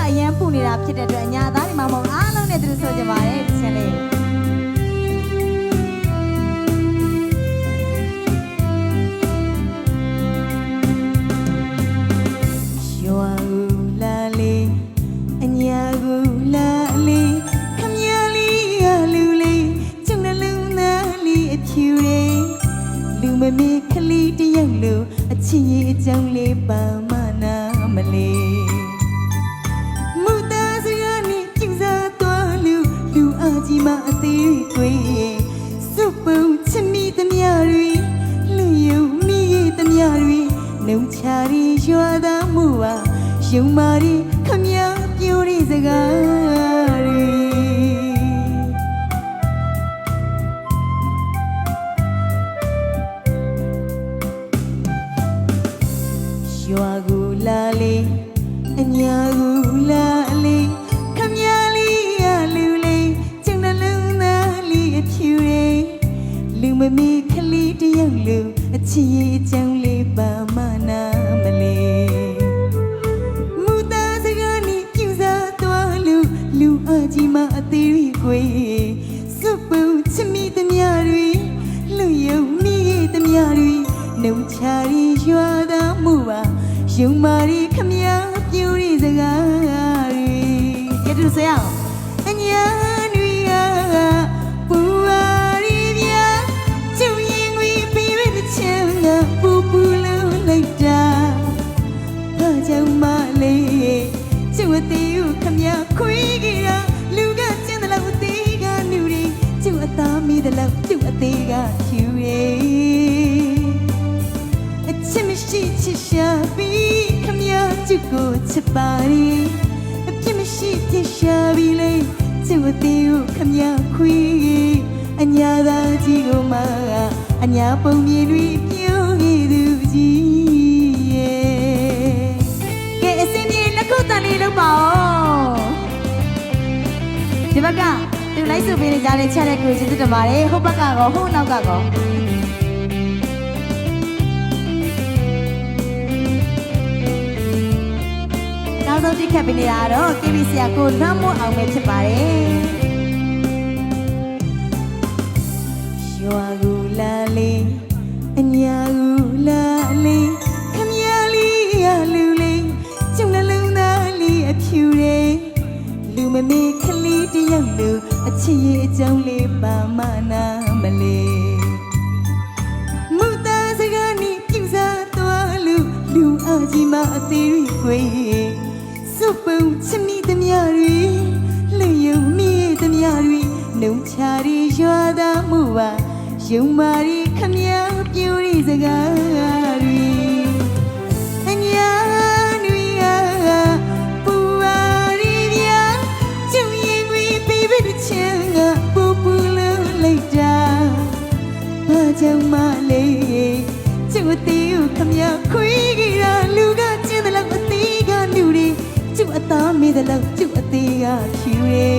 အရန်ပူနေတာဖြစ်တဲ့အတွက်အညာသားတွေမှမဟုတ်အားလုံးနဲ့သူတို့ဆိုကြပါတယ်ဒီချင်းလေးရွာကူလာလေးအညာကူလာလေးခမရလေးရလူလေးကျုံနှလုံးသားလေးအဖြူလေးလူမမေခလီတယောက်လိုအချစ်ရဲ့အကြောင်းလေးပါမနာမလေးမူသားစကားနဲ့ကျူစားသွားလူအကြီးမအသေးတွေ့စုပ်ပုံချစ်မိသမျှတွေလူယုံမိသမျှတွေနှုံချရီရွာသားမှုပါယုံမာရီခမရပြောတဲ့စကားတွေရွာကူလာလေးအညာကူလာလေးခမရလေးရလူလေးကျုံနှလုံးသားလေးအဖြူလေးလူမမေခလီတယောက်လိုအချစ်ရဲ့အကြောင်းလေးပါမနာမလေးမူသားစကားနဲ့ပြူစားသွားလူအကြီးမအသေးရွေစုပ်ပုံချစ်မိသမျှတွေလူယုံမိသမျှတွေနှုံချရီရွာသားမှုပါယုံမာရီခမရပြူရီစကားတွေကဲတူဆရာအညာတွေကပူပါရီပြကျုံရင်ဝီပြီးရတဲ့ချမ်းကပူပူလုံးလိုက်တာဘာကြောင့်မလဲကျုံအသေးကိုခမရခွေးကြတာလူကကျင်းတယ်လို့အသေးကနူရီကျုံအသားမီးတယ်လို့ကျုံအသေးကဖြူရီချစ်မရှိချစ်ရှာပြီးခမရကျုပ်ကိုချစ်ပါရီအပြစ်မရှိပြရှာပြီးလေကျုပ်အသေးကိုခမရခွေးအညာသာကြီးကိုမှအညာပုံမြေတွေပြုံးခဲ့သူကြီးရဲ့ကဲအစင်းကြီးလက်ခုပ်တန်လေးလုပ်ပါဦးဒီဘက်ကသူလိုက်စုပေးနေကြတဲ့ချက်တဲ့ကိုကျေးဇူးတင်ပါတယ်ဟိုဘက်ကကောဟိုနောက်ကကောနောက်ဆုံးတိခတ်ပေးနေတာတော့ KB ဆရာကိုလွမ်းမိုးအောင်ပဲဖြစ်ပါတယ်ရွာကူလာလေးအညာကူလာလေးခမရလေးရလူလေးကျုံနှလုံးသားလေးအဖြူလေးလူမမေခလီတယောက်လိုအချစ်ရဲ့အကြောင်းလေးပါမနာမလေးမူသားစကားနဲ့ပြူစားသွားလူအကြီးမအသေးရွေစုပ်ပုံချစ်မိသမျှတွေလူယုံမိသမျှတွေနှုံချရီရွာသားမှုပါယုံမာရီခမရပြူရီစကားတွေအညာတွေကပူပါရီပြကျုံရင်ဝီပြီးရတဲ့ချမ်းကပူပူလုံးလိုက်တာဘာကြောင့်မလဲကျုပ်အသေးကိုခမရခွေးကြတာလူကကျင်းတယ်လို့အသေးကနူရီကျုပ်အသားမေးတယ်လို့ကျုပ်အသေးကဖြူရဲ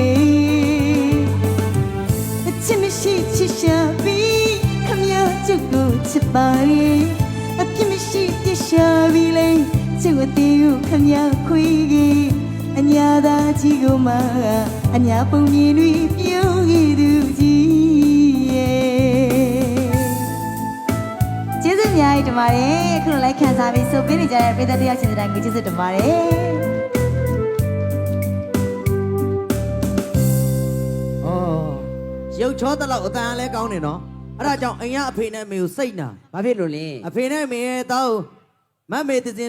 အချစ်မရှိချစ်ရှာပြီးခမရကျုပ်ကိုချစ်ပါရီအပြစ်မရှိပြစ်ရှာပြီးလေကျုပ်အသေးကိုခမရခွေးကြီးအညာသာကြီးကိုမှအညာပုံမြင်တွေပြုံးခဲ့သူကြီးရဲ့ကျေးဇူးအများကြီးတင်ပါတယ်အခုလိုလိုက်ခံစားပြီးဆိုပေးနေကြတဲ့ပရိသတ်တရားချင်းတိုင်းကိုကျေးဇူးတင်ပါတယ်ရုပ်ချောတလောက်အတန်လည်းကောင်းနေနော်အဲ့ဒါကြောင့်အိမ်ကအဖေနဲ့အမေကိုစိတ်နာဘာဖြစ်လို့လဲအဖေနဲ့အမေရဲ့တောက်မမေတစင်